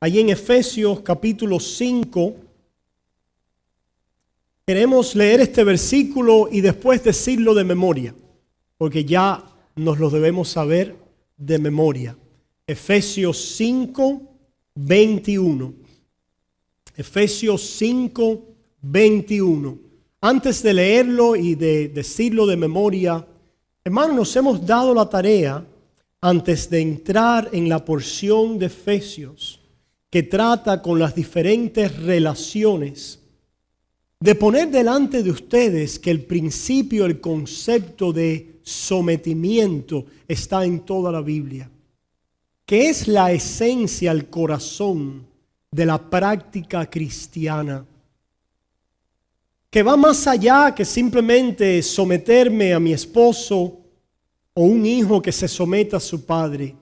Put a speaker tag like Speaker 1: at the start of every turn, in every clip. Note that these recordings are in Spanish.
Speaker 1: Allí en Efesios capítulo 5, queremos leer este versículo y después decirlo de memoria, porque ya nos lo debemos saber de memoria. Efesios 5, 21. Efesios 5, 21. Antes de leerlo y de decirlo de memoria, hermanos, nos hemos dado la tarea, antes de entrar en la porción de Efesios, que trata con las diferentes relaciones, de poner delante de ustedes que el principio, el concepto de sometimiento está en toda la Biblia, que es la esencia, el corazón de la práctica cristiana, que va más allá que simplemente someterme a mi esposo o un hijo que se someta a su padre,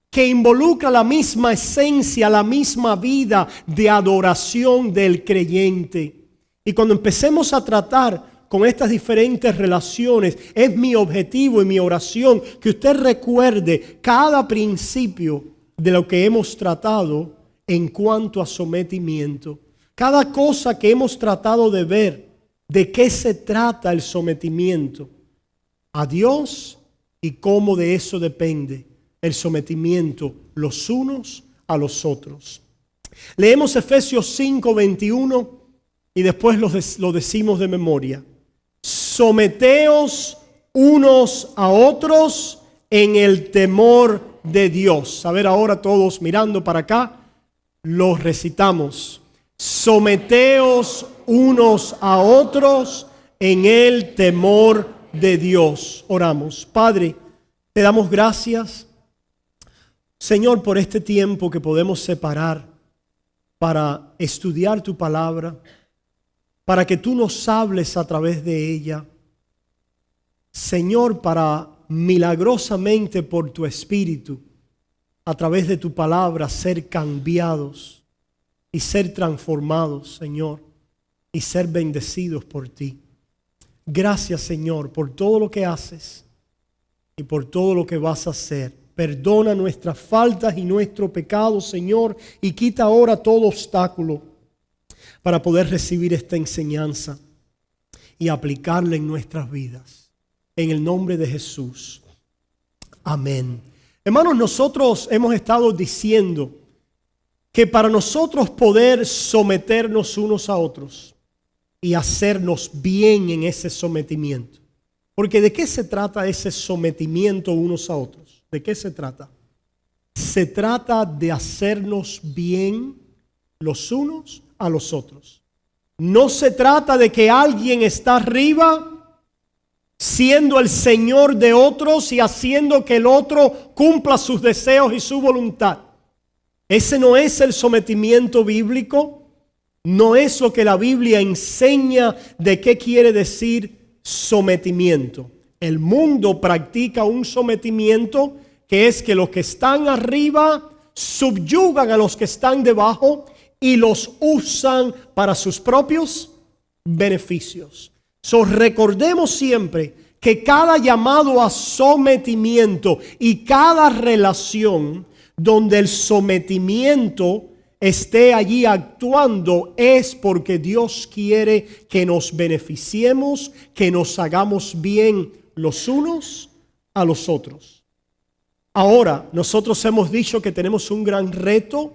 Speaker 1: que involucra la misma esencia, la misma vida de adoración del creyente. Y cuando empecemos a tratar con estas diferentes relaciones, es mi objetivo y mi oración que usted recuerde cada principio de lo que hemos tratado en cuanto a sometimiento. Cada cosa que hemos tratado de ver, de qué se trata el sometimiento a Dios y cómo de eso depende el sometimiento los unos a los otros. Leemos Efesios 5, 21 y después lo decimos de memoria. Someteos unos a otros en el temor de Dios. A ver, ahora todos mirando para acá, lo recitamos. Someteos unos a otros en el temor de Dios. Oramos. Padre, te damos gracias, Señor, por este tiempo que podemos separar para estudiar tu palabra, para que tú nos hables a través de ella. Señor, para milagrosamente por tu Espíritu, a través de tu palabra, ser cambiados y ser transformados, Señor, y ser bendecidos por ti. Gracias, Señor, por todo lo que haces y por todo lo que vas a hacer. Perdona nuestras faltas y nuestro pecado, Señor, y quita ahora todo obstáculo para poder recibir esta enseñanza y aplicarla en nuestras vidas. En el nombre de Jesús. Amén. Hermanos, nosotros hemos estado diciendo que para nosotros poder someternos unos a otros y hacernos bien en ese sometimiento, porque ¿de qué se trata ese sometimiento unos a otros? ¿De qué se trata? Se trata de hacernos bien los unos a los otros. No se trata de que alguien está arriba siendo el Señor de otros y haciendo que el otro cumpla sus deseos y su voluntad. Ese no es el sometimiento bíblico. No es lo que la Biblia enseña de qué quiere decir sometimiento. El mundo practica un sometimiento que es que los que están arriba subyugan a los que están debajo y los usan para sus propios beneficios. Recordemos siempre que cada llamado a sometimiento y cada relación donde el sometimiento esté allí actuando es porque Dios quiere que nos beneficiemos, que nos hagamos bien los unos a los otros. Ahora, nosotros hemos dicho que tenemos un gran reto,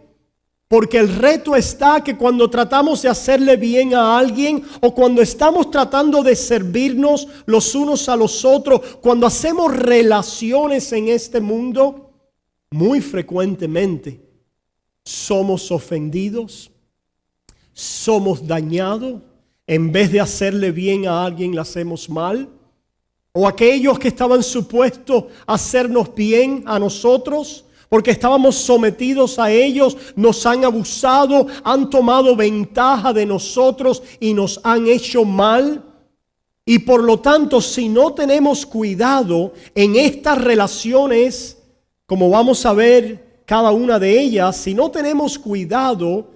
Speaker 1: porque el reto está que cuando tratamos de hacerle bien a alguien o cuando estamos tratando de servirnos los unos a los otros, cuando hacemos relaciones en este mundo, muy frecuentemente somos ofendidos, somos dañados. En vez de hacerle bien a alguien, le hacemos mal. O aquellos que estaban supuestos a hacernos bien a nosotros, porque estábamos sometidos a ellos, nos han abusado, han tomado ventaja de nosotros y nos han hecho mal. Y por lo tanto, si no tenemos cuidado en estas relaciones, como vamos a ver cada una de ellas, si no tenemos cuidado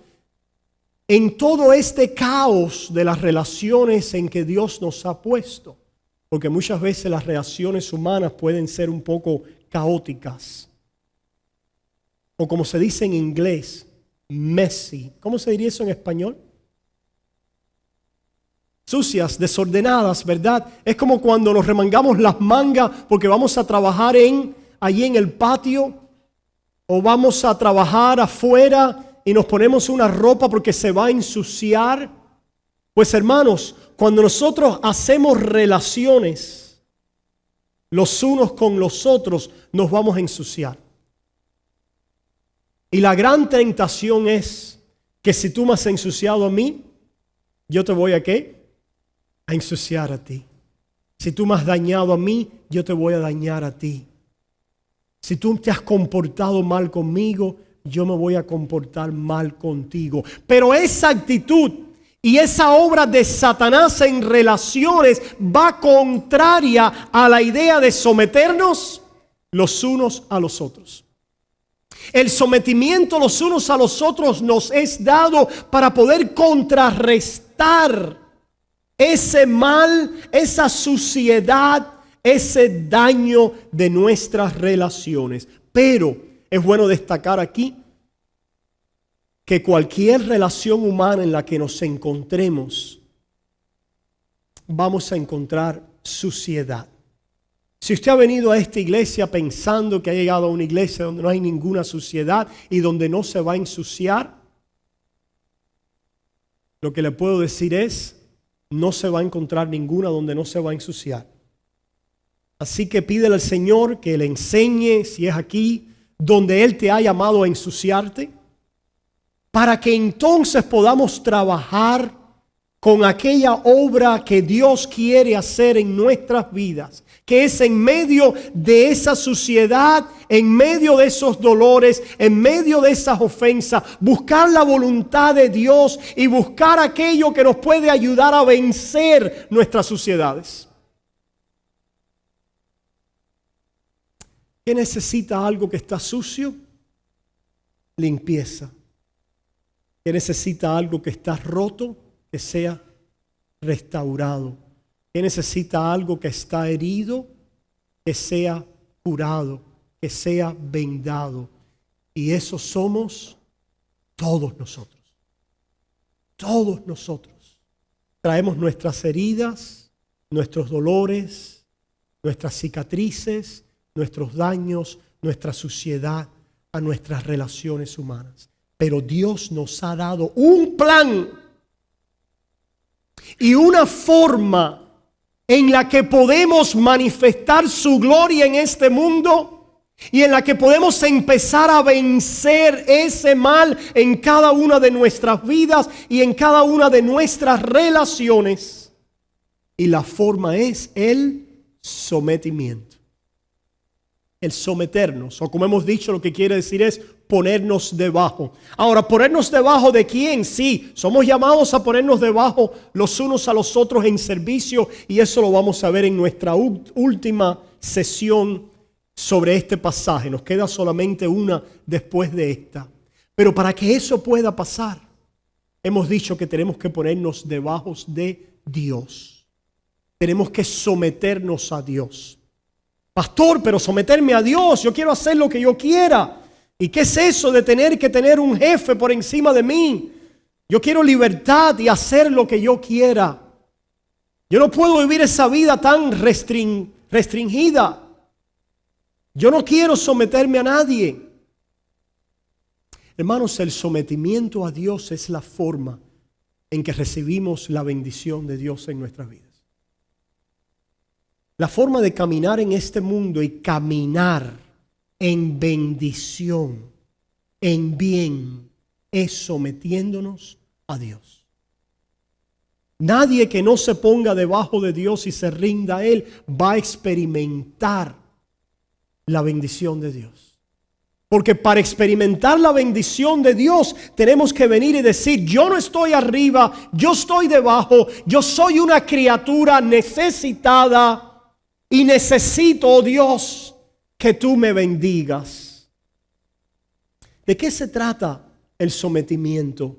Speaker 1: en todo este caos de las relaciones en que Dios nos ha puesto, porque muchas veces las relaciones humanas pueden ser un poco caóticas, o como se dice en inglés, messy. ¿Cómo se diría eso en español? Sucias, desordenadas, ¿verdad? Es como cuando nos remangamos las mangas porque vamos a trabajar allí en el patio, o vamos a trabajar afuera y nos ponemos una ropa porque se va a ensuciar. Pues hermanos, cuando nosotros hacemos relaciones los unos con los otros, nos vamos a ensuciar. Y la gran tentación es que si tú me has ensuciado a mí, yo te voy a ¿qué? A ensuciar a ti. Si tú me has dañado a mí, yo te voy a dañar a ti. Si tú te has comportado mal conmigo, yo me voy a comportar mal contigo. Pero esa actitud y esa obra de Satanás en relaciones va contraria a la idea de someternos los unos a los otros. El sometimiento los unos a los otros nos es dado para poder contrarrestar ese mal, esa suciedad, ese daño de nuestras relaciones. Pero es bueno destacar aquí que cualquier relación humana en la que nos encontremos, vamos a encontrar suciedad. Si usted ha venido a esta iglesia pensando que ha llegado a una iglesia donde no hay ninguna suciedad y donde no se va a ensuciar, lo que le puedo decir es, no se va a encontrar ninguna donde no se va a ensuciar. Así que pídele al Señor que le enseñe, si es aquí, donde Él te ha llamado a ensuciarte, para que entonces podamos trabajar con aquella obra que Dios quiere hacer en nuestras vidas, que es en medio de esa suciedad, en medio de esos dolores, en medio de esas ofensas, buscar la voluntad de Dios y buscar aquello que nos puede ayudar a vencer nuestras suciedades. ¿Qué necesita algo que está sucio? Limpieza. ¿Qué necesita algo que está roto? Que sea restaurado. ¿Qué necesita algo que está herido? Que sea curado, que sea vendado. Y eso somos todos nosotros. Todos nosotros. Traemos nuestras heridas, nuestros dolores, nuestras cicatrices, nuestros daños, nuestra suciedad a nuestras relaciones humanas. Pero Dios nos ha dado un plan y una forma en la que podemos manifestar su gloria en este mundo y en la que podemos empezar a vencer ese mal en cada una de nuestras vidas y en cada una de nuestras relaciones. Y la forma es el sometimiento. El someternos, o como hemos dicho, lo que quiere decir es ponernos debajo. Ahora, ¿ponernos debajo de quién? Sí, somos llamados a ponernos debajo los unos a los otros en servicio, y eso lo vamos a ver en nuestra última sesión sobre este pasaje. Nos queda solamente una después de esta. Pero para que eso pueda pasar, hemos dicho que tenemos que ponernos debajo de Dios. Tenemos que someternos a Dios. Pastor, pero someterme a Dios, yo quiero hacer lo que yo quiera. ¿Y qué es eso de tener que tener un jefe por encima de mí? Yo quiero libertad y hacer lo que yo quiera. Yo no puedo vivir esa vida tan restringida. Yo no quiero someterme a nadie. Hermanos, el sometimiento a Dios es la forma en que recibimos la bendición de Dios en nuestras vidas. La forma de caminar en este mundo y caminar en bendición, en bien, es sometiéndonos a Dios. Nadie que no se ponga debajo de Dios y se rinda a Él va a experimentar la bendición de Dios. Porque para experimentar la bendición de Dios tenemos que venir y decir, yo no estoy arriba, yo estoy debajo, yo soy una criatura necesitada y necesito, oh Dios, que tú me bendigas. ¿De qué se trata el sometimiento?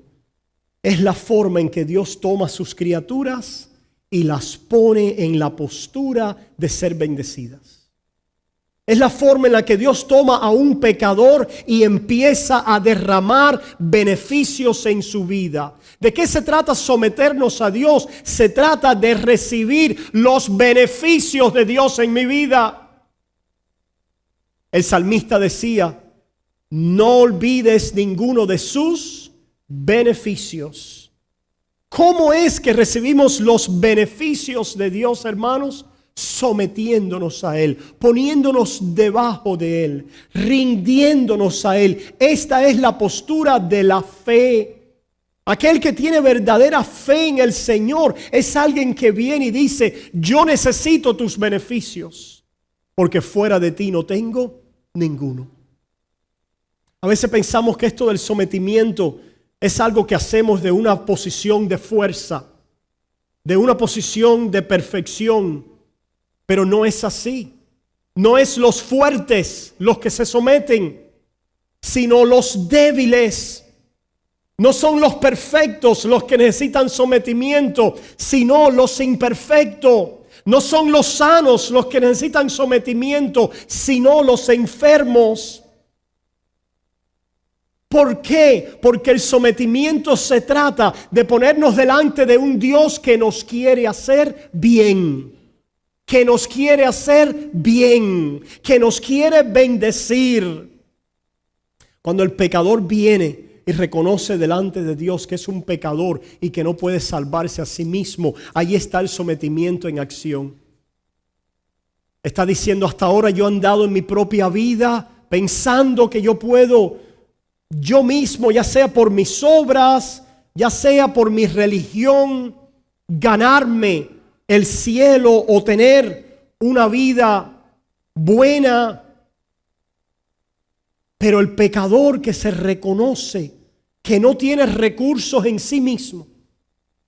Speaker 1: Es la forma en que Dios toma a sus criaturas y las pone en la postura de ser bendecidas. Es la forma en la que Dios toma a un pecador y empieza a derramar beneficios en su vida. ¿De qué se trata someternos a Dios? Se trata de recibir los beneficios de Dios en mi vida. El salmista decía: no olvides ninguno de sus beneficios. ¿Cómo es que recibimos los beneficios de Dios, hermanos? Sometiéndonos a Él, poniéndonos debajo de Él, rindiéndonos a Él. Esta es la postura de la fe. Aquel que tiene verdadera fe en el Señor es alguien que viene y dice: yo necesito tus beneficios, porque fuera de ti no tengo ninguno. A veces pensamos que esto del sometimiento es algo que hacemos de una posición de fuerza, de una posición de perfección. Pero no es así. No es los fuertes los que se someten, sino los débiles. No son los perfectos los que necesitan sometimiento, sino los imperfectos. No son los sanos los que necesitan sometimiento, sino los enfermos. ¿Por qué? Porque el sometimiento se trata de ponernos delante de un Dios que nos quiere hacer bien. Que nos quiere hacer bien, que nos quiere bendecir. Cuando el pecador viene y reconoce delante de Dios que es un pecador y que no puede salvarse a sí mismo, ahí está el sometimiento en acción. Está diciendo: hasta ahora yo he andado en mi propia vida pensando que yo puedo, yo mismo, ya sea por mis obras, ya sea por mi religión, ganarme el cielo o tener una vida buena. Pero el pecador que se reconoce que no tiene recursos en sí mismo,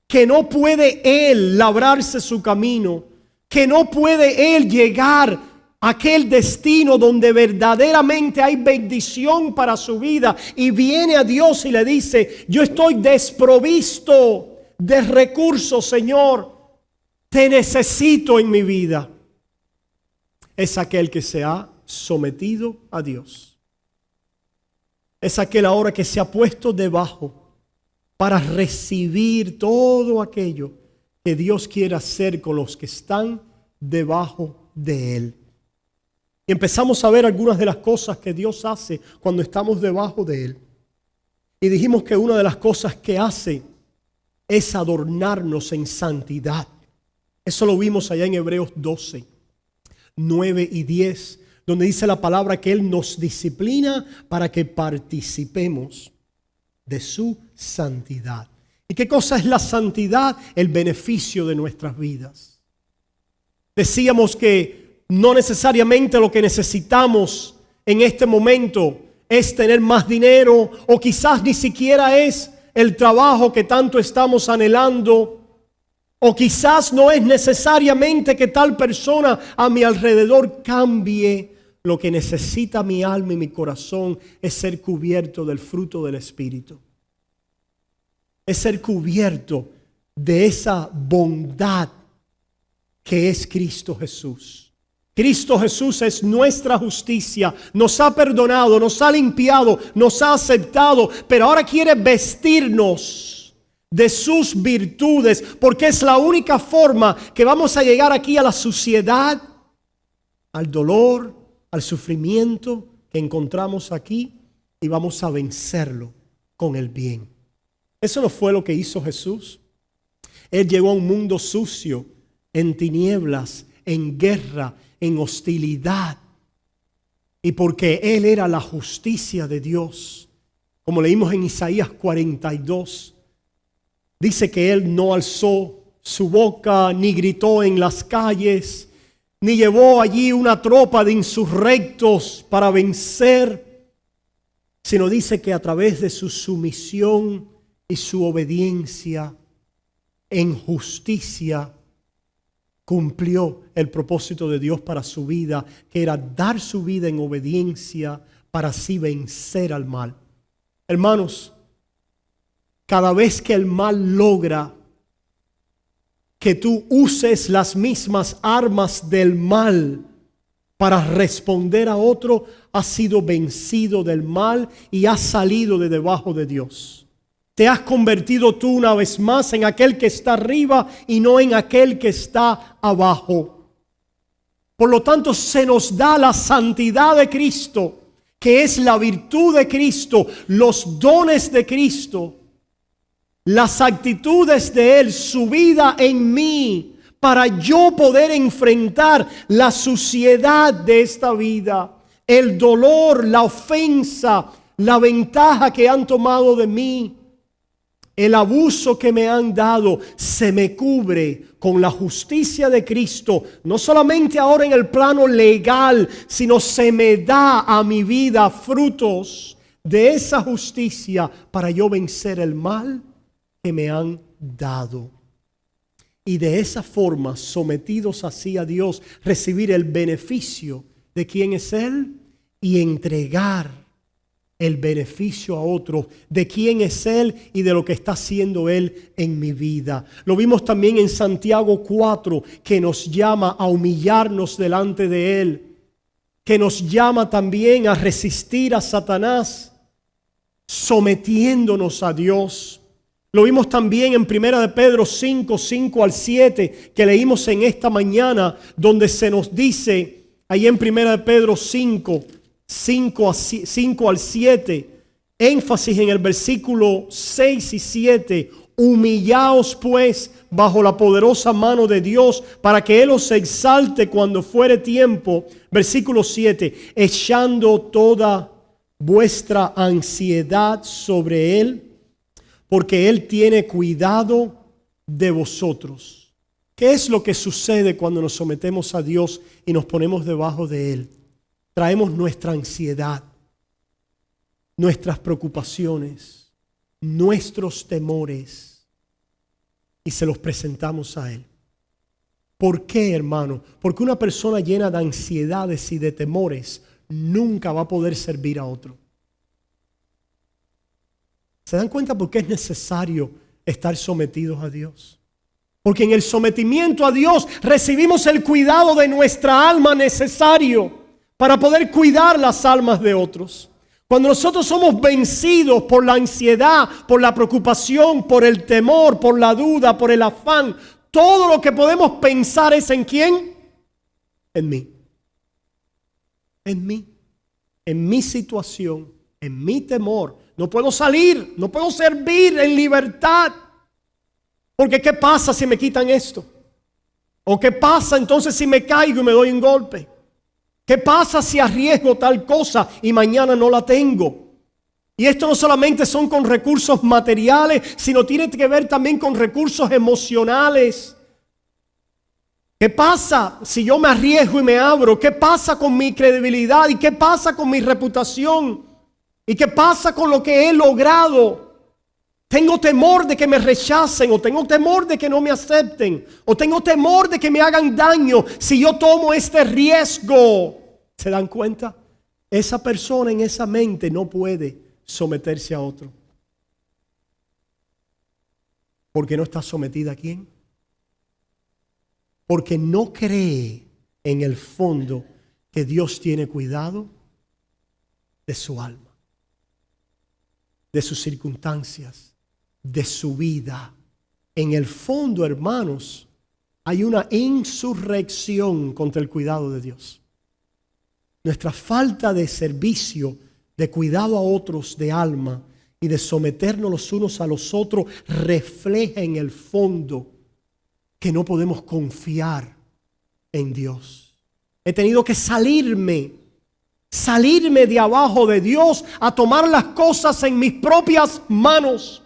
Speaker 1: que no puede él labrarse su camino, que no puede él llegar a aquel destino donde verdaderamente hay bendición para su vida, y viene a Dios y le dice: yo estoy desprovisto de recursos, Señor. Te necesito en mi vida. Es aquel que se ha sometido a Dios. Es aquel ahora que se ha puesto debajo para recibir todo aquello que Dios quiere hacer con los que están debajo de Él. Y empezamos a ver algunas de las cosas que Dios hace cuando estamos debajo de Él. Y dijimos que una de las cosas que hace es adornarnos en santidad. Eso lo vimos allá en Hebreos 12, 9 y 10, donde dice la palabra que Él nos disciplina para que participemos de su santidad. ¿Y qué cosa es la santidad? El beneficio de nuestras vidas. Decíamos que no necesariamente lo que necesitamos en este momento es tener más dinero, o quizás ni siquiera es el trabajo que tanto estamos anhelando. O quizás no es necesariamente que tal persona a mi alrededor cambie. Lo que necesita mi alma y mi corazón es ser cubierto del fruto del Espíritu. Es ser cubierto de esa bondad que es Cristo Jesús. Cristo Jesús es nuestra justicia. Nos ha perdonado, nos ha limpiado, nos ha aceptado, pero ahora quiere vestirnos de sus virtudes, porque es la única forma que vamos a llegar aquí a la suciedad, al dolor, al sufrimiento que encontramos aquí, y vamos a vencerlo con el bien. Eso no fue lo que hizo Jesús. Él llegó a un mundo sucio, en tinieblas, en guerra, en hostilidad. Y porque Él era la justicia de Dios, como leímos en Isaías 42, dice que Él no alzó su boca, ni gritó en las calles, ni llevó allí una tropa de insurrectos para vencer, sino dice que a través de su sumisión y su obediencia en justicia cumplió el propósito de Dios para su vida, que era dar su vida en obediencia para así vencer al mal. Hermanos, cada vez que el mal logra que tú uses las mismas armas del mal para responder a otro, has sido vencido del mal y has salido de debajo de Dios. Te has convertido tú una vez más en aquel que está arriba y no en aquel que está abajo. Por lo tanto, se nos da la santidad de Cristo, que es la virtud de Cristo, los dones de Cristo, las actitudes de Él, su vida en mí, para yo poder enfrentar la suciedad de esta vida, el dolor, la ofensa, la ventaja que han tomado de mí, el abuso que me han dado. Se me cubre con la justicia de Cristo, no solamente ahora en el plano legal, sino se me da a mi vida frutos de esa justicia para yo vencer el mal que me han dado. Y de esa forma, sometidos así a Dios, recibir el beneficio de quién es Él y entregar el beneficio a otros de quién es Él y de lo que está haciendo Él en mi vida. Lo vimos también en Santiago 4, que nos llama a humillarnos delante de Él, que nos llama también a resistir a Satanás, sometiéndonos a Dios. Lo vimos también en 1 de Pedro 5, 5 al 7, que leímos en esta mañana, donde se nos dice, ahí en 1 de Pedro 5, 5 al 7, énfasis en el versículo 6 y 7, humillaos pues bajo la poderosa mano de Dios para que Él os exalte cuando fuere tiempo. Versículo 7, echando toda vuestra ansiedad sobre Él, porque Él tiene cuidado de vosotros. ¿Qué es lo que sucede cuando nos sometemos a Dios y nos ponemos debajo de Él? Traemos nuestra ansiedad, nuestras preocupaciones, nuestros temores y se los presentamos a Él. ¿Por qué, hermano? Porque una persona llena de ansiedades y de temores nunca va a poder servir a otro. ¿Se dan cuenta por qué es necesario estar sometidos a Dios? Porque en el sometimiento a Dios recibimos el cuidado de nuestra alma necesario para poder cuidar las almas de otros. Cuando nosotros somos vencidos por la ansiedad, por la preocupación, por el temor, por la duda, por el afán, todo lo que podemos pensar es ¿en quién? En mí. En mí. En mi situación, en mi temor. No puedo salir, no puedo servir en libertad. Porque ¿qué pasa si me quitan esto? ¿O qué pasa entonces si me caigo y me doy un golpe? ¿Qué pasa si arriesgo tal cosa y mañana no la tengo? Y esto no solamente son con recursos materiales, sino tiene que ver también con recursos emocionales. ¿Qué pasa si yo me arriesgo y me abro? ¿Qué pasa con mi credibilidad? ¿Y qué pasa con mi reputación? ¿Y qué pasa con lo que he logrado? Tengo temor de que me rechacen, o tengo temor de que no me acepten, o tengo temor de que me hagan daño si yo tomo este riesgo. ¿Se dan cuenta? Esa persona en esa mente no puede someterse a otro. ¿Por qué no está sometida a quién? Porque no cree en el fondo que Dios tiene cuidado de su alma, de sus circunstancias, de su vida. En el fondo, hermanos, hay una insurrección contra el cuidado de Dios. Nuestra falta de servicio, de cuidado a otros de alma y de someternos los unos a los otros refleja en el fondo que no podemos confiar en Dios. He tenido que salirme de abajo de Dios a tomar las cosas en mis propias manos.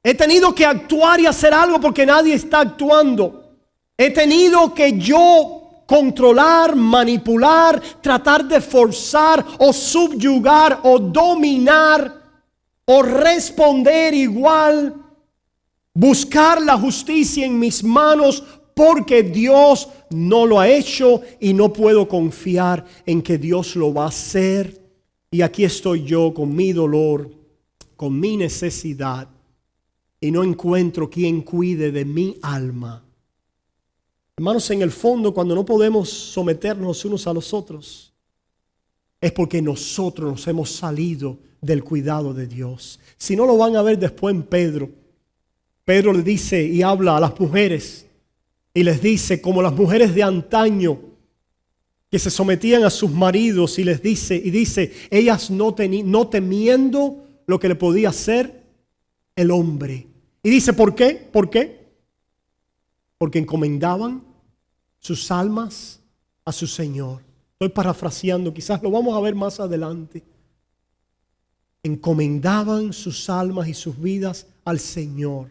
Speaker 1: He tenido que actuar y hacer algo porque nadie está actuando. He tenido que yo controlar, manipular, tratar de forzar o subyugar o dominar o responder igual, buscar la justicia en mis manos porque Dios no lo ha hecho y no puedo confiar en que Dios lo va a hacer. Y aquí estoy yo con mi dolor, con mi necesidad y no encuentro quien cuide de mi alma. Hermanos, en el fondo, cuando no podemos someternos unos a los otros, es porque nosotros nos hemos salido del cuidado de Dios. Si no, lo van a ver después en Pedro. Pedro le dice y habla a las mujeres y les dice, como las mujeres de antaño que se sometían a sus maridos, y les dice, ellas no temiendo lo que le podía hacer el hombre. Y dice, ¿por qué? ¿Por qué? Porque encomendaban sus almas a su Señor. Estoy parafraseando, quizás lo vamos a ver más adelante. Encomendaban sus almas y sus vidas al Señor.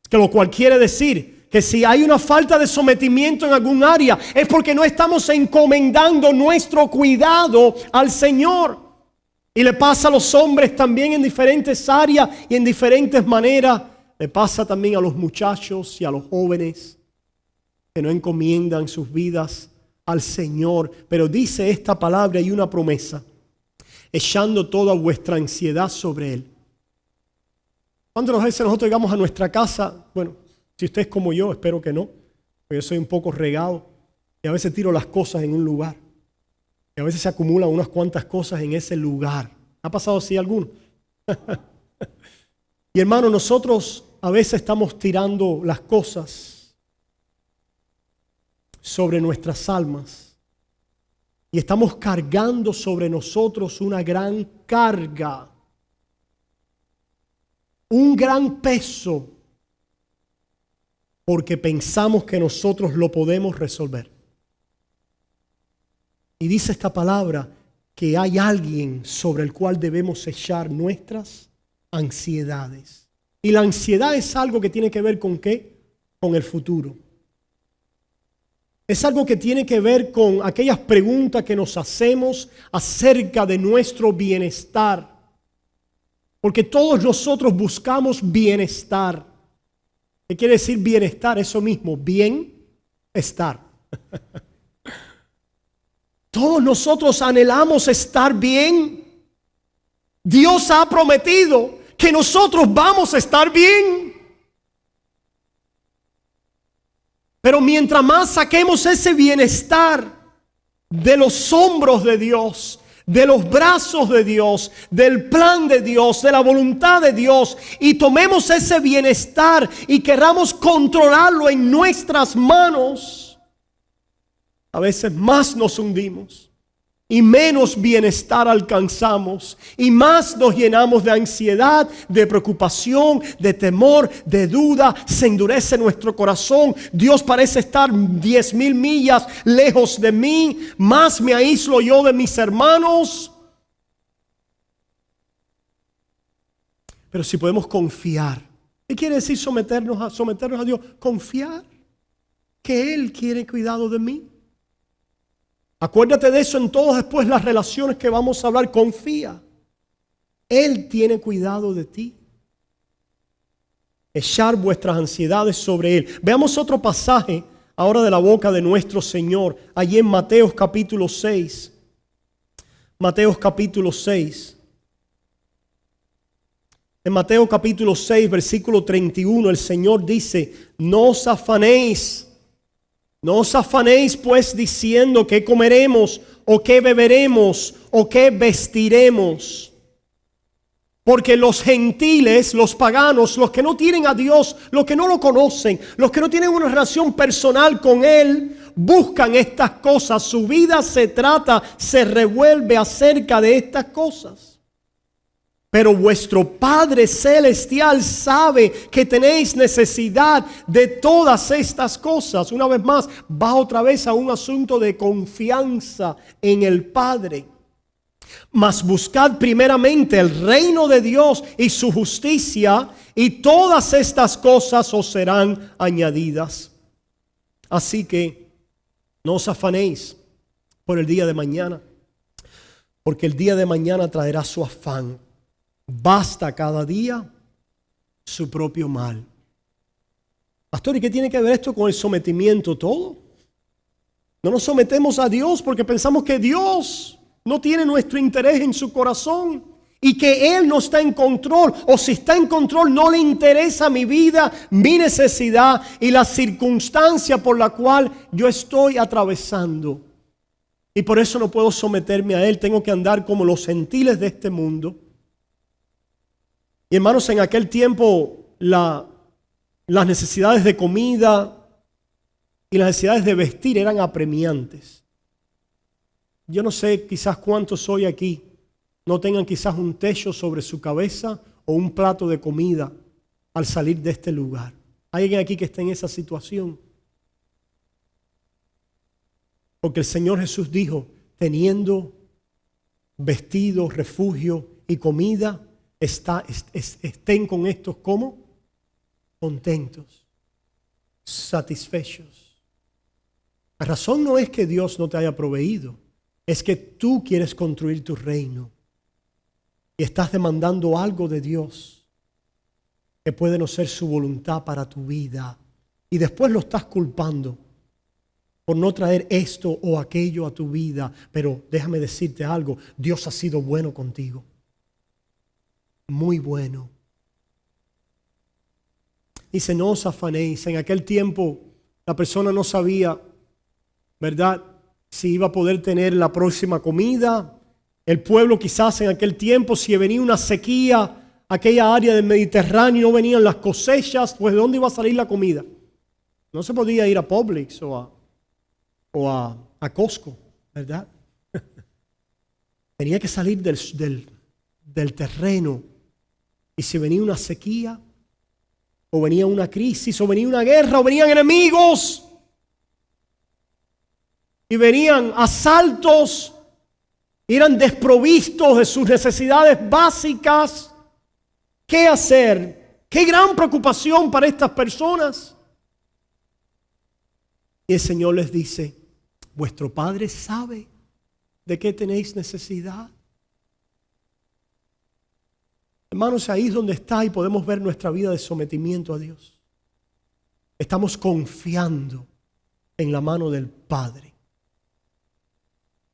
Speaker 1: Que lo cual quiere decir que si hay una falta de sometimiento en algún área, es porque no estamos encomendando nuestro cuidado al Señor. Y le pasa a los hombres también en diferentes áreas y en diferentes maneras. Le pasa también a los muchachos y a los jóvenes que no encomiendan sus vidas al Señor. Pero dice esta palabra y una promesa: echando toda vuestra ansiedad sobre Él. ¿Cuántas veces nosotros llegamos a nuestra casa? Bueno, si usted es como yo, espero que no, porque yo soy un poco regado y a veces tiro las cosas en un lugar. Y a veces se acumulan unas cuantas cosas en ese lugar. ¿Ha pasado así alguno? Y hermano, nosotros a veces estamos tirando las cosas sobre nuestras almas y estamos cargando sobre nosotros una gran carga, un gran peso, porque pensamos que nosotros lo podemos resolver. Y dice esta palabra que hay alguien sobre el cual debemos echar nuestras ansiedades. Y la ansiedad es algo que tiene que ver ¿con qué? Con el futuro. Es algo que tiene que ver con aquellas preguntas que nos hacemos acerca de nuestro bienestar. Porque todos nosotros buscamos bienestar. ¿Qué quiere decir bienestar? Eso mismo, bienestar. Todos nosotros anhelamos estar bien. Dios ha prometido que nosotros vamos a estar bien. Pero mientras más saquemos ese bienestar de los hombros de Dios, de los brazos de Dios, del plan de Dios, de la voluntad de Dios, y tomemos ese bienestar y queramos controlarlo en nuestras manos, a veces más nos hundimos y menos bienestar alcanzamos y más nos llenamos de ansiedad, de preocupación, de temor, de duda. Se endurece nuestro corazón. Dios parece estar 10,000 millas lejos de mí. Más me aíslo yo de mis hermanos. Pero si podemos confiar. ¿Qué quiere decir someternos a Dios? Confiar que Él quiere cuidado de mí. Acuérdate de eso en todas después las relaciones que vamos a hablar. Confía. Él tiene cuidado de ti. Echar vuestras ansiedades sobre Él. Veamos otro pasaje ahora de la boca de nuestro Señor. Allí en Mateo capítulo 6. Mateo capítulo 6. En Mateo capítulo 6, versículo 31, el Señor dice: no os afanéis. No os afanéis pues diciendo qué comeremos o qué beberemos o qué vestiremos. Porque los gentiles, los paganos, los que no tienen a Dios, los que no lo conocen, los que no tienen una relación personal con Él, buscan estas cosas. Su vida se revuelve acerca de estas cosas. Pero vuestro Padre Celestial sabe que tenéis necesidad de todas estas cosas. Una vez más, va otra vez a un asunto de confianza en el Padre. Mas buscad primeramente el reino de Dios y su justicia, y todas estas cosas os serán añadidas. Así que no os afanéis por el día de mañana, porque el día de mañana traerá su afán. Basta cada día su propio mal. Pastor, ¿y qué tiene que ver esto con el sometimiento? Todo. No nos sometemos a Dios porque pensamos que Dios no tiene nuestro interés en su corazón y que Él no está en control, o si está en control no le interesa mi vida, mi necesidad y la circunstancia por la cual yo estoy atravesando. Y por eso no puedo someterme a Él, tengo que andar como los gentiles de este mundo. Y hermanos, en aquel tiempo las necesidades de comida y las necesidades de vestir eran apremiantes. Yo no sé quizás cuántos hoy aquí no tengan quizás un techo sobre su cabeza o un plato de comida al salir de este lugar. ¿Hay alguien aquí que está en esa situación? Porque el Señor Jesús dijo, teniendo vestido, refugio y comida, estén con estos ¿cómo? Contentos, satisfechos. La razón no es que Dios no te haya proveído, es que tú quieres construir tu reino y estás demandando algo de Dios que puede no ser su voluntad para tu vida y después lo estás culpando por no traer esto o aquello a tu vida. Pero déjame decirte algo, Dios ha sido bueno contigo, muy bueno. Dice, no os afanéis. En aquel tiempo la persona no sabía, ¿verdad?, si iba a poder tener la próxima comida. El pueblo quizás en aquel tiempo, si venía una sequía, aquella área del Mediterráneo, no venían las cosechas, pues ¿de dónde iba a salir la comida? No se podía ir a Publix o a Costco, ¿verdad? Tenía que salir del terreno. Y si venía una sequía, o venía una crisis, o venía una guerra, o venían enemigos, y venían asaltos, eran desprovistos de sus necesidades básicas, ¿qué hacer? Qué gran preocupación para estas personas. Y el Señor les dice, vuestro Padre sabe de qué tenéis necesidad. Hermanos, ahí es donde está y podemos ver nuestra vida de sometimiento a Dios. Estamos confiando en la mano del Padre.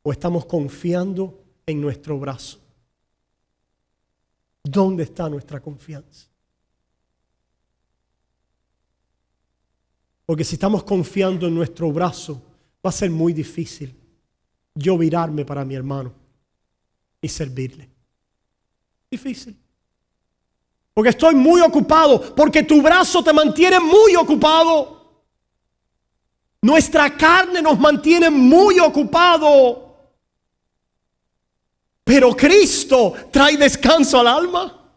Speaker 1: ¿O estamos confiando en nuestro brazo? ¿Dónde está nuestra confianza? Porque si estamos confiando en nuestro brazo, va a ser muy difícil yo virarme para mi hermano y servirle. Difícil. Porque estoy muy ocupado, porque tu brazo te mantiene muy ocupado. Nuestra carne nos mantiene muy ocupado. Pero Cristo trae descanso al alma.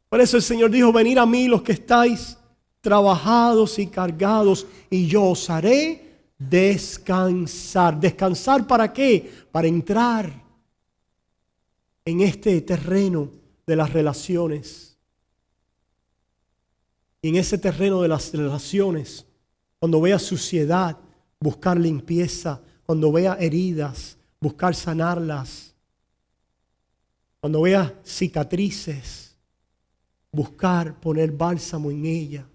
Speaker 1: Por eso el Señor dijo, venid a mí los que estáis trabajados y cargados, y yo os haré descansar. ¿Descansar para qué? Para entrar en este terreno de las relaciones. Y en ese terreno de las relaciones, cuando vea suciedad, buscar limpieza. Cuando vea heridas, buscar sanarlas. Cuando vea cicatrices, buscar poner bálsamo en ella.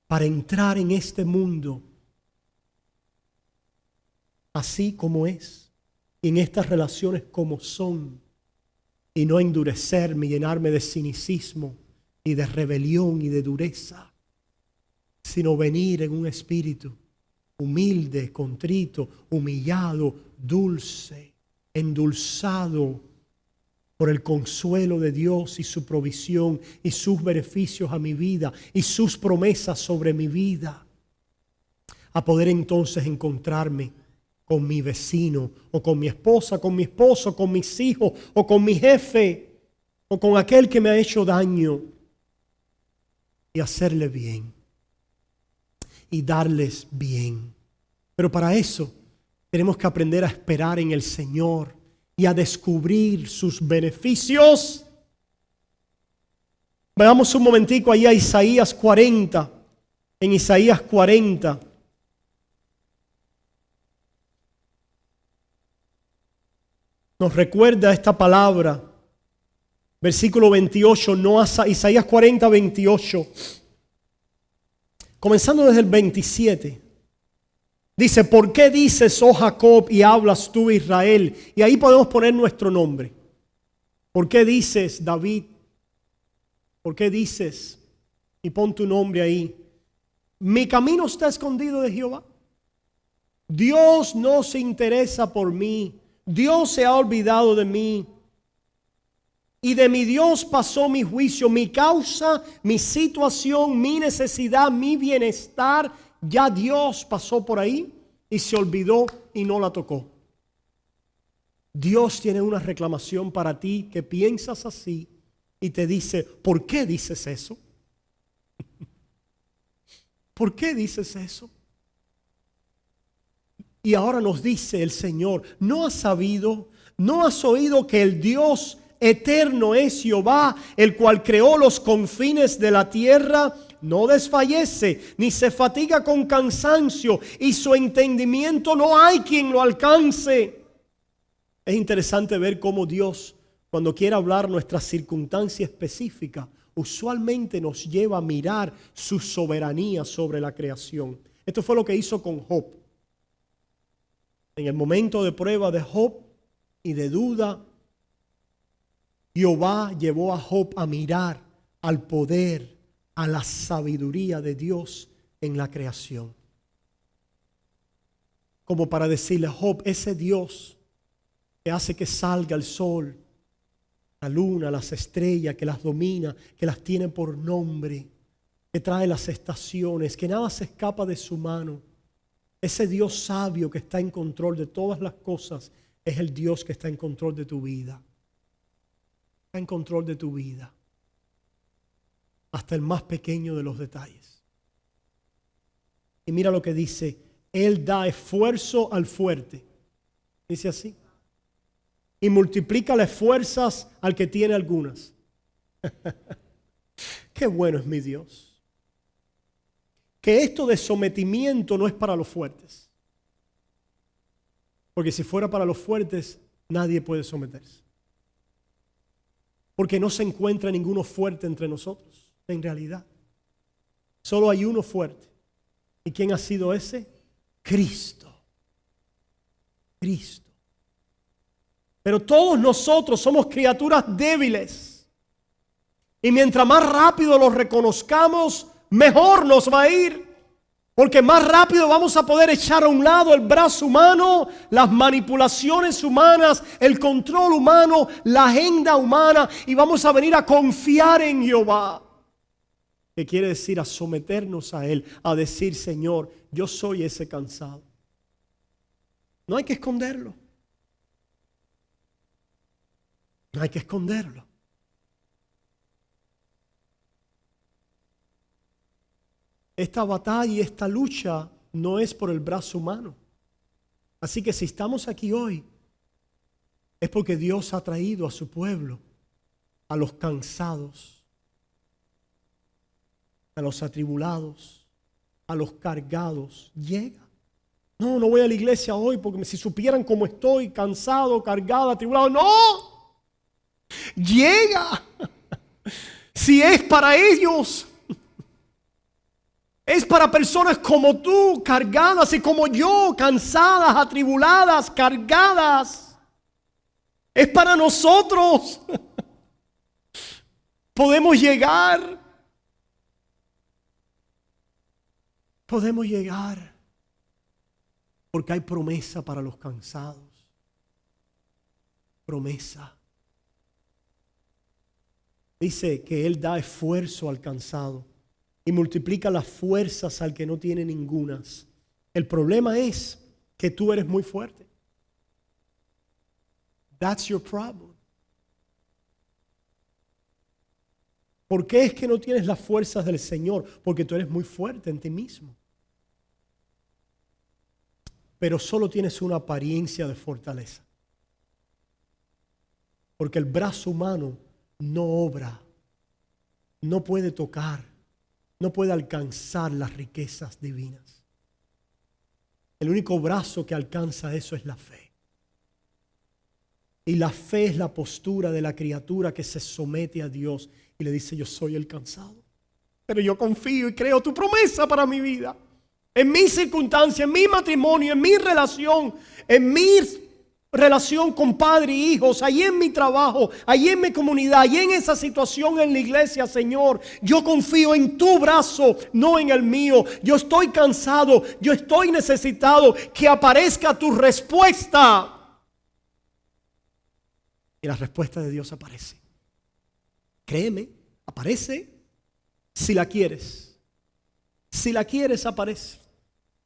Speaker 1: Para entrar en este mundo así como es, en estas relaciones como son, y no endurecerme y llenarme de cinicismo y de rebelión y de dureza, sino venir en un espíritu humilde, contrito, humillado, dulce, endulzado por el consuelo de Dios y su provisión y sus beneficios a mi vida y sus promesas sobre mi vida, a poder entonces encontrarme con mi vecino o con mi esposa, con mi esposo, con mis hijos o con mi jefe o con aquel que me ha hecho daño y hacerle bien y darles bien. Pero para eso tenemos que aprender a esperar en el Señor y a descubrir sus beneficios. Veamos un momentico ahí a Isaías 40. En Isaías 40. Nos recuerda esta palabra. Versículo 28, no Isaías 40, 28. Comenzando desde el 27. Dice, ¿por qué dices, oh Jacob, y hablas tú, Israel? Y ahí podemos poner nuestro nombre. ¿Por qué dices, David? ¿Por qué dices? Y pon tu nombre ahí. Mi camino está escondido de Jehová. Dios no se interesa por mí. Dios se ha olvidado de mí. Y de mi Dios pasó mi juicio, mi causa, mi situación, mi necesidad, mi bienestar. Ya Dios pasó por ahí y se olvidó y no la tocó. Dios tiene una reclamación para ti que piensas así y te dice, ¿por qué dices eso? ¿Por qué dices eso? Y ahora nos dice el Señor, ¿no has sabido, no has oído que el Dios eterno es Jehová, el cual creó los confines de la tierra? No desfallece, ni se fatiga con cansancio, y su entendimiento no hay quien lo alcance. Es interesante ver cómo Dios, cuando quiere hablar nuestra circunstancia específica, usualmente nos lleva a mirar su soberanía sobre la creación. Esto fue lo que hizo con Job. En el momento de prueba de Job y de duda, Jehová llevó a Job a mirar al poder, a la sabiduría de Dios en la creación. Como para decirle a Job, ese Dios que hace que salga el sol, la luna, las estrellas, que las domina, que las tiene por nombre, que trae las estaciones, que nada se escapa de su mano. Ese Dios sabio que está en control de todas las cosas es el Dios que está en control de tu vida. Está en control de tu vida. Hasta el más pequeño de los detalles. Y mira lo que dice. Él da esfuerzo al fuerte. Dice así. Y multiplica las fuerzas al que tiene algunas. Qué bueno es mi Dios. Que esto de sometimiento no es para los fuertes. Porque si fuera para los fuertes, nadie puede someterse. Porque no se encuentra ninguno fuerte entre nosotros, en realidad. Solo hay uno fuerte. ¿Y quién ha sido ese? Cristo. Cristo. Pero todos nosotros somos criaturas débiles. Y mientras más rápido lo reconozcamos, mejor nos va a ir. Porque más rápido vamos a poder echar a un lado el brazo humano, las manipulaciones humanas, el control humano, la agenda humana, y vamos a venir a confiar en Jehová. Que quiere decir a someternos a Él, a decir, Señor, yo soy ese cansado. No hay que esconderlo. No hay que esconderlo. Esta batalla y esta lucha no es por el brazo humano. Así que si estamos aquí hoy, es porque Dios ha traído a su pueblo, a los cansados, a los atribulados, a los cargados. Llega. No, no voy a la iglesia hoy porque si supieran cómo estoy, cansado, cargado, atribulado. ¡No! Llega. Si es para ellos. Es para personas como tú, cargadas, y como yo, cansadas, atribuladas, cargadas. Es para nosotros. Podemos llegar. Podemos llegar. Porque hay promesa para los cansados. Promesa. Dice que Él da esfuerzo al cansado y multiplica las fuerzas al que no tiene ningunas. El problema es que tú eres muy fuerte. That's your problem. ¿Por qué es que no tienes las fuerzas del Señor? Porque tú eres muy fuerte en ti mismo. Pero solo tienes una apariencia de fortaleza. Porque el brazo humano no obra, no puede tocar, no puede alcanzar las riquezas divinas. El único brazo que alcanza eso es la fe. Y la fe es la postura de la criatura que se somete a Dios y le dice: yo soy el cansado, pero yo confío y creo tu promesa para mi vida. en mi circunstancia, en mi matrimonio, en mi relación con padre y hijos, allí en mi trabajo, allí en mi comunidad, allí en esa situación en la iglesia, Señor. Yo confío en tu brazo, no en el mío. Yo estoy cansado, yo estoy necesitado. Que aparezca tu respuesta. Y la respuesta de Dios aparece. Créeme, aparece si la quieres. Si la quieres, aparece.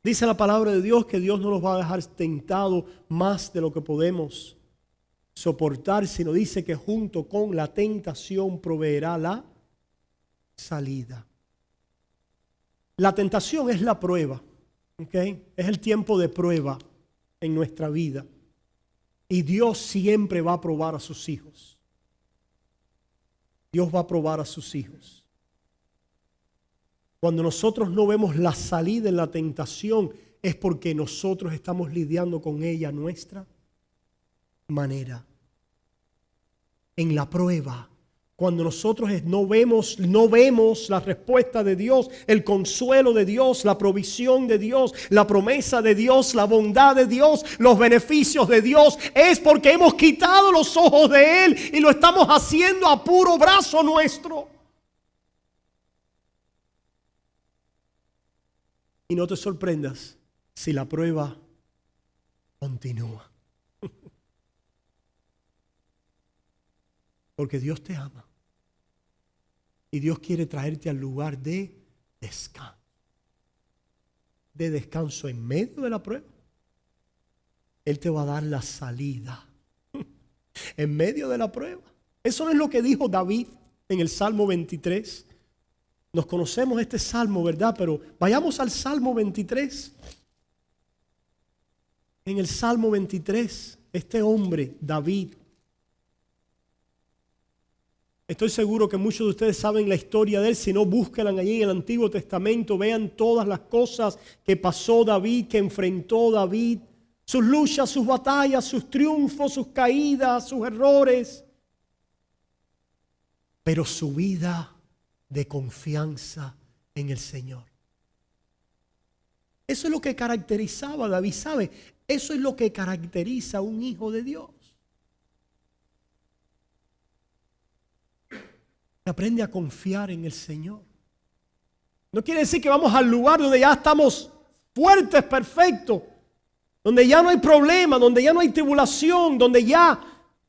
Speaker 1: Dice la palabra de Dios que Dios no nos va a dejar tentados más de lo que podemos soportar, sino dice que junto con la tentación proveerá la salida. La tentación es la prueba, ¿okay? Es el tiempo de prueba en nuestra vida. Y Dios siempre va a probar a sus hijos. Dios va a probar a sus hijos. Cuando nosotros no vemos la salida en la tentación, es porque nosotros estamos lidiando con ella a nuestra manera. En la prueba, cuando nosotros no vemos la respuesta de Dios, el consuelo de Dios, la provisión de Dios, la promesa de Dios, la bondad de Dios, los beneficios de Dios, es porque hemos quitado los ojos de Él y lo estamos haciendo a puro brazo nuestro. Y no te sorprendas si la prueba continúa. Porque Dios te ama. Y Dios quiere traerte al lugar de descanso. De descanso en medio de la prueba. Él te va a dar la salida. En medio de la prueba. Eso es lo que dijo David en el Salmo 23. Nos conocemos este salmo, ¿verdad? Pero vayamos al Salmo 23. En el Salmo 23, este hombre, David. Estoy seguro que muchos de ustedes saben la historia de él. Si no, búsquenla allí en el Antiguo Testamento. Vean todas las cosas que pasó David, que enfrentó David. Sus luchas, sus batallas, sus triunfos, sus caídas, sus errores. Pero su vida de confianza en el Señor. Eso es lo que caracterizaba a David, ¿sabe? Eso es lo que caracteriza a un hijo de Dios. Aprende a confiar en el Señor. No quiere decir que vamos al lugar donde ya estamos fuertes, perfectos, donde ya no hay problema, donde ya no hay tribulación, donde ya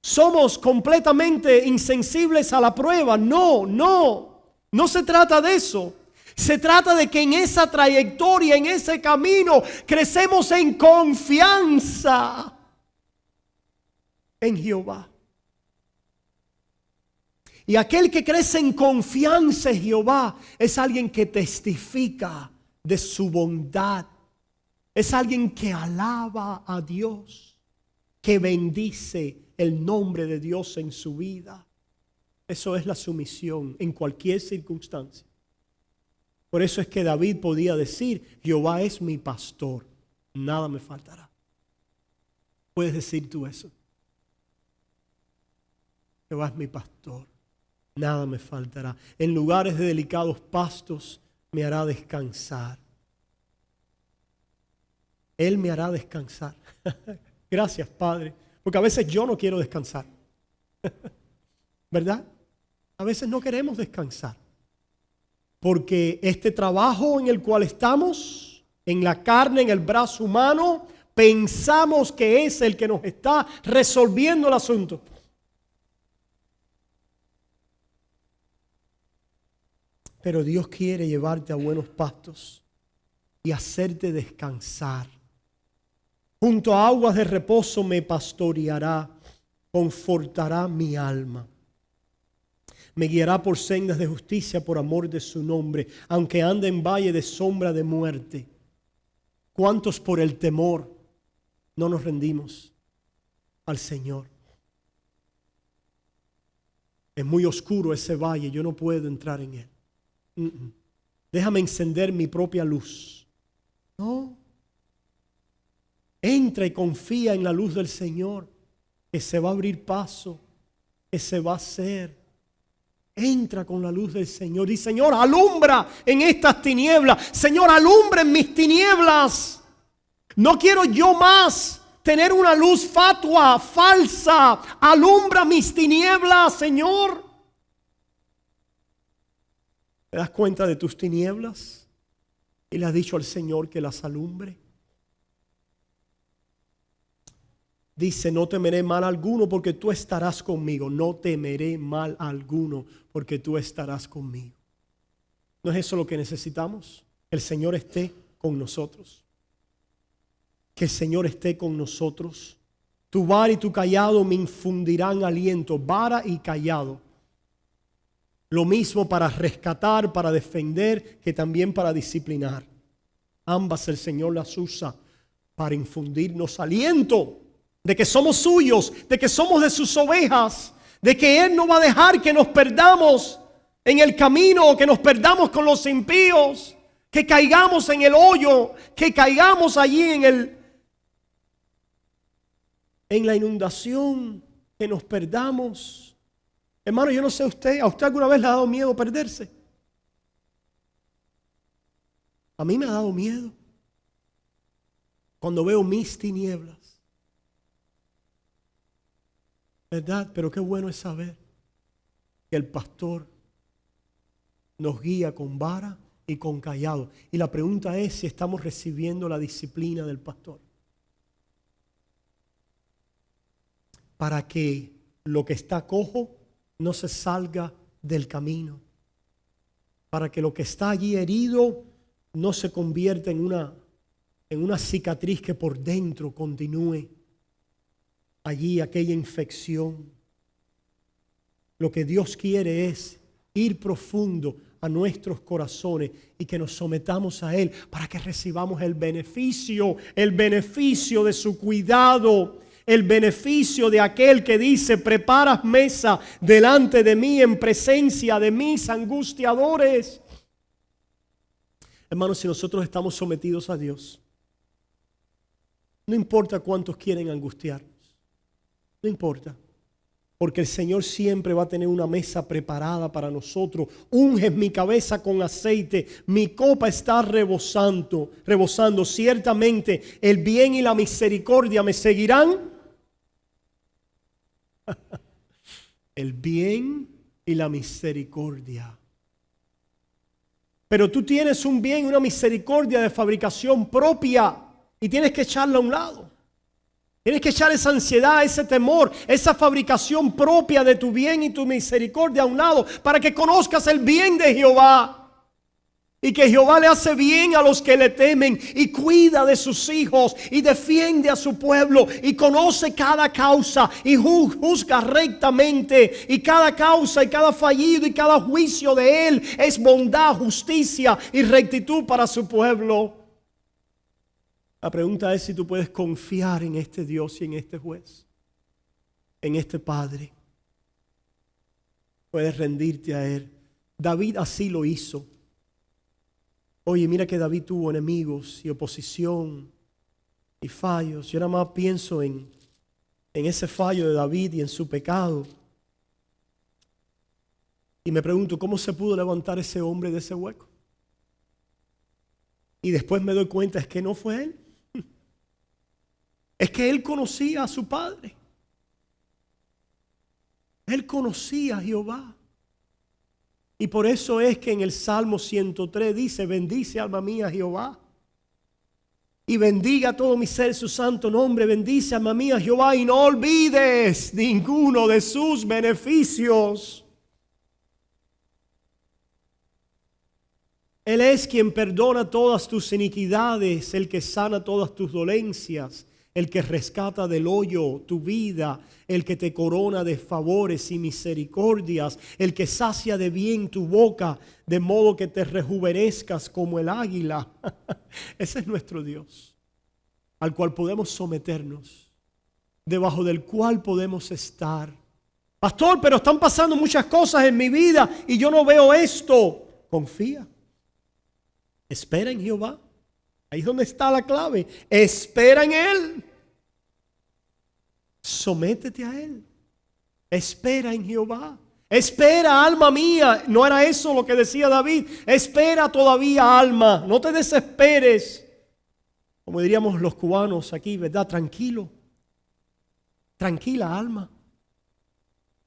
Speaker 1: somos completamente insensibles a la prueba. No se trata de eso. Se trata de que en esa trayectoria, en ese camino, crecemos en confianza en Jehová. Y aquel que crece en confianza en Jehová es alguien que testifica de su bondad. Es alguien que alaba a Dios, que bendice el nombre de Dios en su vida. Eso es la sumisión en cualquier circunstancia. Por eso es que David podía decir: Jehová es mi pastor, nada me faltará. ¿Puedes decir tú eso? Jehová es mi pastor, nada me faltará. En lugares de delicados pastos me hará descansar. Él me hará descansar. Gracias, Padre, porque a veces yo no quiero descansar. ¿Verdad? A veces no queremos descansar. Porque este trabajo en el cual estamos, en la carne, en el brazo humano, pensamos que es el que nos está resolviendo el asunto. Pero Dios quiere llevarte a buenos pastos y hacerte descansar. Junto a aguas de reposo me pastoreará, confortará mi alma. Me guiará por sendas de justicia por amor de su nombre, aunque ande en valle de sombra de muerte. ¿Cuántos por el temor no nos rendimos al Señor? Es muy oscuro ese valle, yo no puedo entrar en él. Déjame encender mi propia luz. No. Entra y confía en la luz del Señor, que se va a abrir paso, que se va a hacer. Entra con la luz del Señor y Señor, alumbra en estas tinieblas. Señor, alumbra en mis tinieblas. No quiero yo más tener una luz fatua, falsa. Alumbra mis tinieblas, Señor. ¿Te das cuenta de tus tinieblas? Y le has dicho al Señor que las alumbre. Dice, no temeré mal alguno porque tú estarás conmigo. No temeré mal alguno porque tú estarás conmigo. ¿No es eso lo que necesitamos? Que el Señor esté con nosotros. Que el Señor esté con nosotros. Tu vara y tu cayado me infundirán aliento. Vara y cayado. Lo mismo para rescatar, para defender, que también para disciplinar. Ambas el Señor las usa para infundirnos aliento. De que somos suyos, de que somos de sus ovejas, de que Él no va a dejar que nos perdamos en el camino, que nos perdamos con los impíos, que caigamos en el hoyo, que caigamos allí en la inundación, que nos perdamos. Hermano, yo no sé ¿a usted alguna vez le ha dado miedo perderse? A mí me ha dado miedo cuando veo mis tinieblas. ¿Verdad? Pero qué bueno es saber que el pastor nos guía con vara y con cayado. Y la pregunta es si estamos recibiendo la disciplina del pastor. Para que lo que está cojo no se salga del camino. Para que lo que está allí herido no se convierta en una cicatriz que por dentro continúe. Allí aquella infección. Lo que Dios quiere es ir profundo a nuestros corazones y que nos sometamos a Él para que recibamos el beneficio de su cuidado, el beneficio de aquel que dice: preparas mesa delante de mí en presencia de mis angustiadores. Hermanos, si nosotros estamos sometidos a Dios, no importa cuántos quieren angustiar. No importa, porque el Señor siempre va a tener una mesa preparada para nosotros. Unges mi cabeza con aceite, mi copa está rebosando. Ciertamente el bien y la misericordia me seguirán. El bien y la misericordia. Pero tú tienes un bien y una misericordia de fabricación propia y tienes que echarla a un lado. Tienes que echar esa ansiedad, ese temor, esa fabricación propia de tu bien y tu misericordia a un lado para que conozcas el bien de Jehová. Y que Jehová le hace bien a los que le temen y cuida de sus hijos y defiende a su pueblo y conoce cada causa y juzga rectamente. Y cada causa y cada fallido y cada juicio de Él es bondad, justicia y rectitud para su pueblo. La pregunta es si tú puedes confiar en este Dios y en este juez, en este Padre. Puedes rendirte a Él. David así lo hizo. Oye, mira que David tuvo enemigos y oposición y fallos. Yo nada más pienso en ese fallo de David y en su pecado. Y me pregunto, ¿cómo se pudo levantar ese hombre de ese hueco? Y después me doy cuenta, es que no fue él. Es que él conocía a su padre. Él conocía a Jehová. Y por eso es que en el Salmo 103 dice: bendice alma mía Jehová. Y bendiga todo mi ser su santo nombre. Bendice alma mía Jehová y no olvides ninguno de sus beneficios. Él es quien perdona todas tus iniquidades, el que sana todas tus dolencias, el que rescata del hoyo tu vida, el que te corona de favores y misericordias, el que sacia de bien tu boca, de modo que te rejuvenezcas como el águila. Ese es nuestro Dios, al cual podemos someternos, debajo del cual podemos estar. Pastor, pero están pasando muchas cosas en mi vida y yo no veo esto. Confía. Espera en Jehová. Ahí es donde está la clave. Espera en Él. Sométete a Él. Espera en Jehová. Espera, alma mía. ¿No era eso lo que decía David? Espera todavía, alma. No te desesperes. Como diríamos los cubanos aquí, ¿verdad? Tranquilo. Tranquila, alma.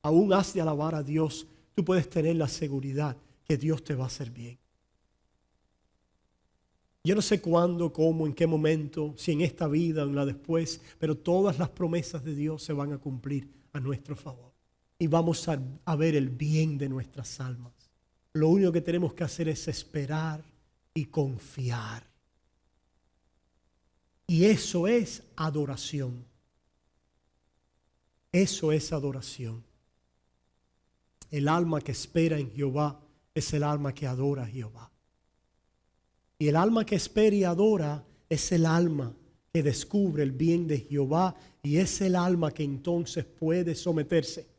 Speaker 1: Aún has de alabar a Dios. Tú puedes tener la seguridad que Dios te va a hacer bien. Yo no sé cuándo, cómo, en qué momento, si en esta vida o en la después, pero todas las promesas de Dios se van a cumplir a nuestro favor. Y vamos a ver el bien de nuestras almas. Lo único que tenemos que hacer es esperar y confiar. Y eso es adoración. Eso es adoración. El alma que espera en Jehová es el alma que adora a Jehová. Y el alma que espera y adora es el alma que descubre el bien de Jehová y es el alma que entonces puede someterse.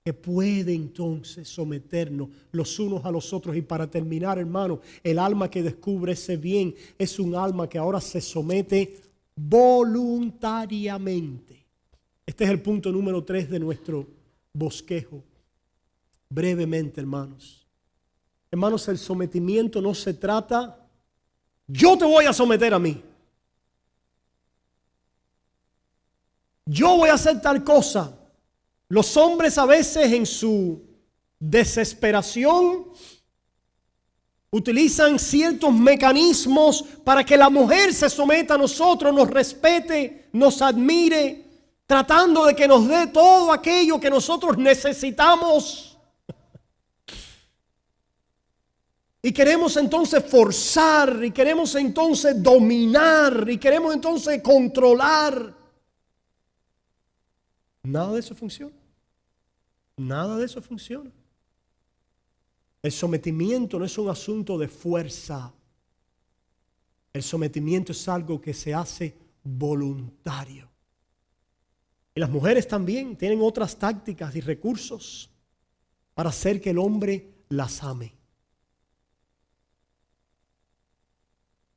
Speaker 1: Que puede entonces someternos los unos a los otros. Y para terminar, hermano, el alma que descubre ese bien es un alma que ahora se somete voluntariamente. Este es el punto número 3 de nuestro bosquejo. Brevemente, hermanos. Hermanos, el sometimiento no se trata, yo te voy a someter a mí. Yo voy a hacer tal cosa. Los hombres a veces en su desesperación utilizan ciertos mecanismos para que la mujer se someta a nosotros, nos respete, nos admire, tratando de que nos dé todo aquello que nosotros necesitamos. Y queremos entonces forzar, y queremos entonces dominar, y queremos entonces controlar. Nada de eso funciona. Nada de eso funciona. El sometimiento no es un asunto de fuerza. El sometimiento es algo que se hace voluntario. Y las mujeres también tienen otras tácticas y recursos para hacer que el hombre las ame.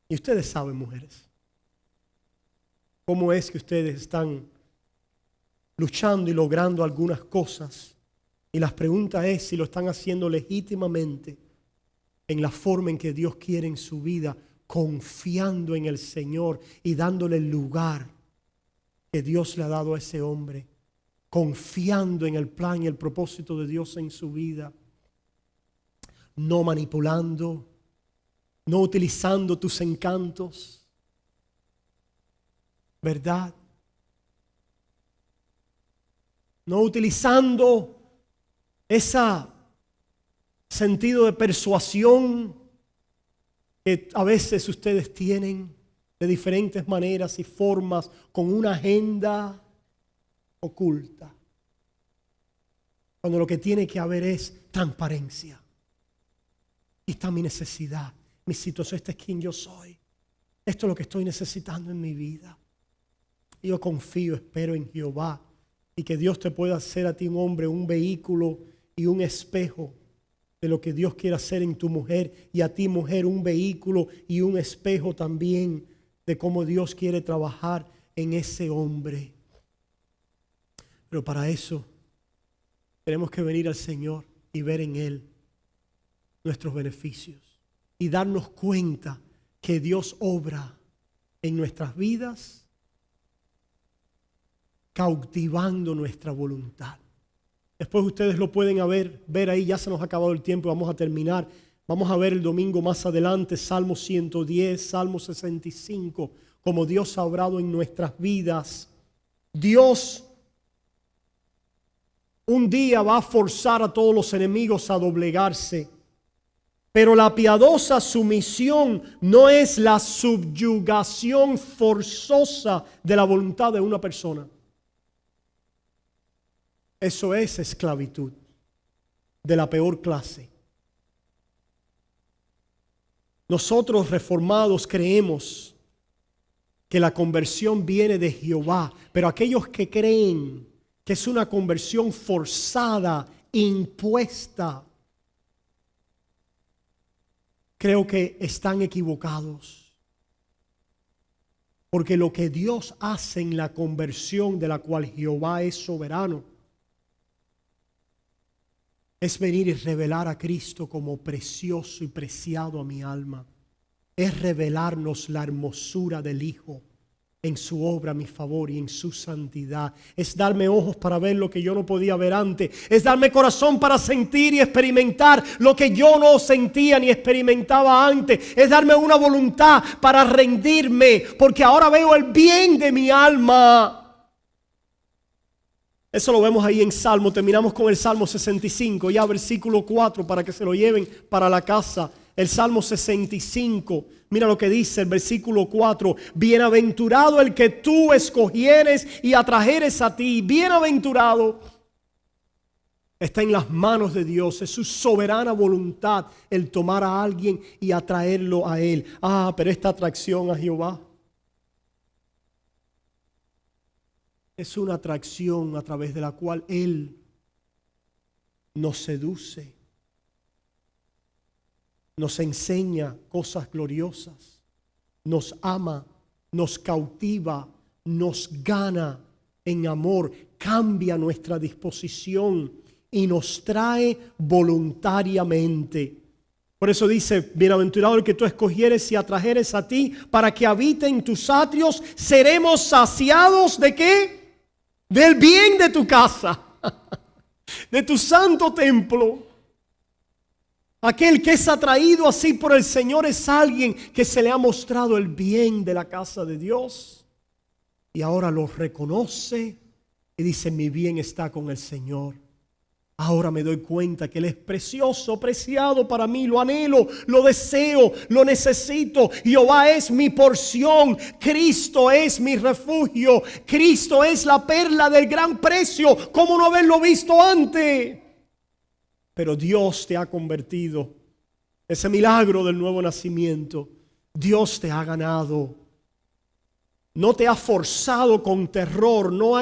Speaker 1: Y ustedes saben, mujeres, cómo es que ustedes están luchando y logrando algunas cosas. Y la pregunta es si lo están haciendo legítimamente en la forma en que Dios quiere en su vida, confiando en el Señor y dándole el lugar que Dios le ha dado a ese hombre, confiando en el plan y el propósito de Dios en su vida, no manipulando, no utilizando tus encantos, ¿verdad? No utilizando ese sentido de persuasión que a veces ustedes tienen de diferentes maneras y formas con una agenda oculta. Cuando lo que tiene que haber es transparencia. Aquí está mi necesidad, mi situación, este es quien yo soy. Esto es lo que estoy necesitando en mi vida. Yo confío, espero en Jehová y que Dios te pueda hacer a ti un hombre, un vehículo y un espejo de lo que Dios quiere hacer en tu mujer y a ti mujer un vehículo y un espejo también de cómo Dios quiere trabajar en ese hombre. Pero para eso tenemos que venir al Señor y ver en Él nuestros beneficios y darnos cuenta que Dios obra en nuestras vidas cautivando nuestra voluntad. Después ustedes lo pueden ver ahí, ya se nos ha acabado el tiempo, vamos a terminar. Vamos a ver el domingo más adelante, Salmo 110, Salmo 65, como Dios ha obrado en nuestras vidas. Dios un día va a forzar a todos los enemigos a doblegarse. Pero la piadosa sumisión no es la subyugación forzosa de la voluntad de una persona. Eso es esclavitud de la peor clase. Nosotros reformados creemos que la conversión viene de Jehová, pero aquellos que creen que es una conversión forzada, impuesta, creo que están equivocados. Porque lo que Dios hace en la conversión de la cual Jehová es soberano, es venir y revelar a Cristo como precioso y preciado a mi alma. Es revelarnos la hermosura del Hijo en su obra a mi favor y en su santidad. Es darme ojos para ver lo que yo no podía ver antes. Es darme corazón para sentir y experimentar lo que yo no sentía ni experimentaba antes. Es darme una voluntad para rendirme, porque ahora veo el bien de mi alma. Eso lo vemos ahí en Salmo. Terminamos con el Salmo 65, ya versículo 4, para que se lo lleven para la casa. El Salmo 65, mira lo que dice el versículo 4. Bienaventurado el que tú escogieres y atrajeres a ti. Bienaventurado. Está en las manos de Dios. Es su soberana voluntad el tomar a alguien y atraerlo a Él. Pero esta atracción a Jehová es una atracción a través de la cual Él nos seduce. Nos enseña cosas gloriosas, nos ama, nos cautiva, nos gana en amor, cambia nuestra disposición y nos trae voluntariamente. Por eso dice, bienaventurado el que tú escogieres y atrajeres a ti para que habite en tus atrios. Seremos saciados ¿de qué? Del bien de tu casa, de tu santo templo. Aquel que es atraído así por el Señor es alguien que se le ha mostrado el bien de la casa de Dios. Y ahora lo reconoce y dice, mi bien está con el Señor. Ahora me doy cuenta que Él es precioso, preciado para mí. Lo anhelo, lo deseo, lo necesito. Jehová es mi porción. Cristo es mi refugio. Cristo es la perla del gran precio. ¿Cómo no haberlo visto antes? Pero Dios te ha convertido. Ese milagro del nuevo nacimiento. Dios te ha ganado. No te ha forzado con terror. No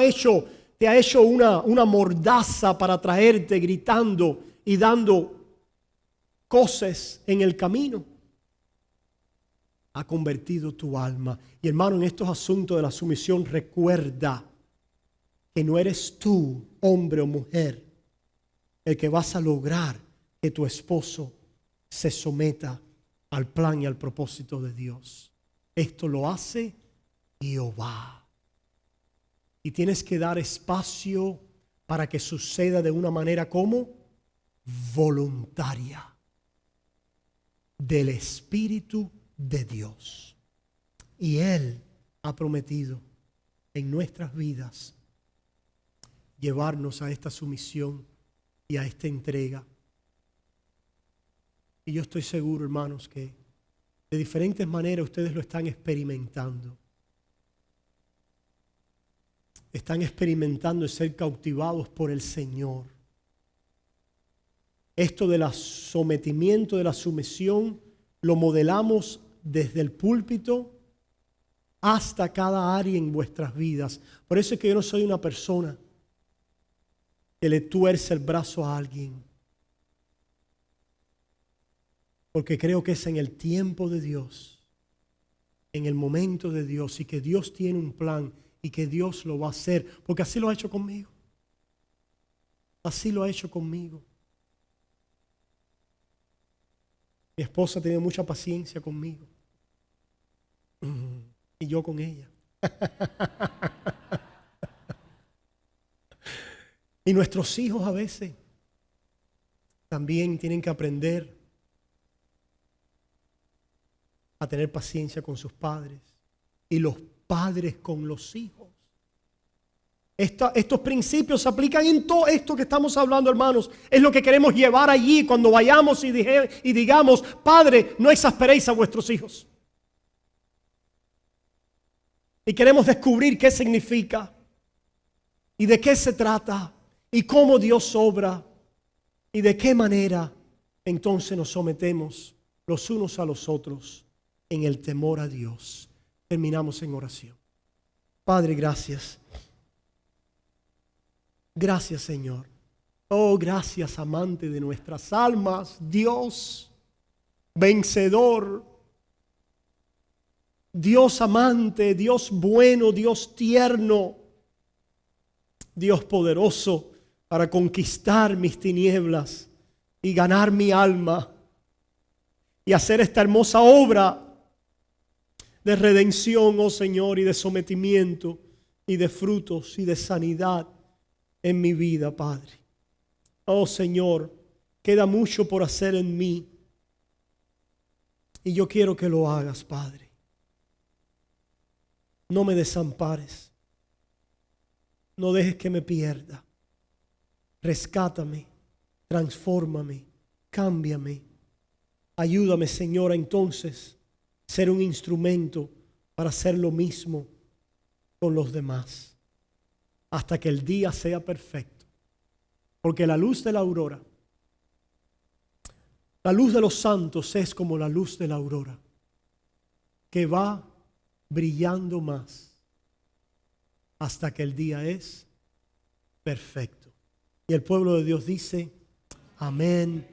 Speaker 1: te ha hecho una mordaza para traerte gritando y dando cosas en el camino. Ha convertido tu alma. Y hermano, en estos asuntos de la sumisión, recuerda que no eres tú, hombre o mujer, el que vas a lograr que tu esposo se someta al plan y al propósito de Dios. Esto lo hace Jehová. Y tienes que dar espacio para que suceda de una manera como voluntaria del Espíritu de Dios. Y Él ha prometido en nuestras vidas llevarnos a esta sumisión y a esta entrega. Y yo estoy seguro, hermanos, que de diferentes maneras ustedes lo están experimentando. Están experimentando el ser cautivados por el Señor. Esto del sometimiento, de la sumisión, lo modelamos desde el púlpito hasta cada área en vuestras vidas. Por eso es que yo no soy una persona que le tuerce el brazo a alguien. Porque creo que es en el tiempo de Dios, en el momento de Dios, y que Dios tiene un plan y que Dios lo va a hacer. Porque así lo ha hecho conmigo. Así lo ha hecho conmigo. Mi esposa tiene mucha paciencia conmigo. Y yo con ella. Y nuestros hijos a veces también tienen que aprender a tener paciencia con sus padres. Y los padres con los hijos. Estos principios se aplican en todo esto que estamos hablando, hermanos. Es lo que queremos llevar allí cuando vayamos y digamos, Padre, no exasperéis a vuestros hijos. Y queremos descubrir qué significa y de qué se trata y cómo Dios obra y de qué manera entonces nos sometemos los unos a los otros en el temor a Dios. Terminamos en oración. Padre, gracias. Gracias, Señor. Oh, gracias, amante de nuestras almas, Dios vencedor, Dios amante, Dios bueno, Dios tierno, Dios poderoso para conquistar mis tinieblas y ganar mi alma y hacer esta hermosa obra de redención, oh Señor, y de sometimiento y de frutos y de sanidad en mi vida, Padre. Oh Señor, queda mucho por hacer en mí y yo quiero que lo hagas, Padre. No me desampares. No dejes que me pierda. Rescátame, transfórmame, cámbiame. Ayúdame, Señor, a entonces ser un instrumento para hacer lo mismo con los demás, hasta que el día sea perfecto. Porque la luz de la aurora, la luz de los santos es como la luz de la aurora, que va brillando más hasta que el día es perfecto. Y el pueblo de Dios dice, amén